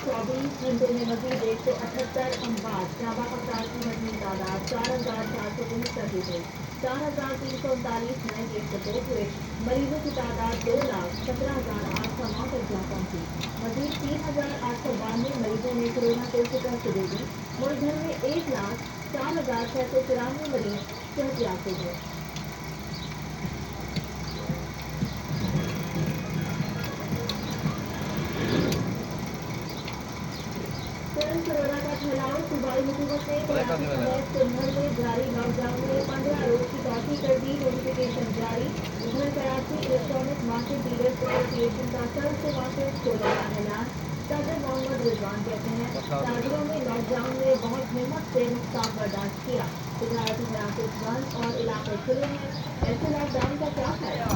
24 घंटों में मजीद 178 अमवात, जाबाक अफराद की मजीद तादाद 4,473 हो गई। 4,339 नए केस रिपोर्ट हुए। मरीजों की तादाद 2,17,809 तक जा पहुंची। मजीद 3,892 मरीजों ने कोरोना को शिकस्त दे दी। मुल्क भर में 1,04,694 मरीज सेहतयाब हो गए। तुरंत कोरोना का फैलाव, सूबाई हुकूमत ने तैयारी समेत सिंधर में जारी लॉकडाउन में 15 रोज की तौसी कर दी। नोटिफिकेशन जारी। उधर Karachi electronic market dealers association का कल से मार्केट खोलने का ऐलान। सदर मोहम्मद रिजवान कहते हैं ताजिरों ने लॉकडाउन में बहुत हिम्मत से नुकसान बर्दाश्त किया। तजारती मराकज बंद और इलाके खुले हैं, ऐसे लॉकडाउन का क्या फायदा।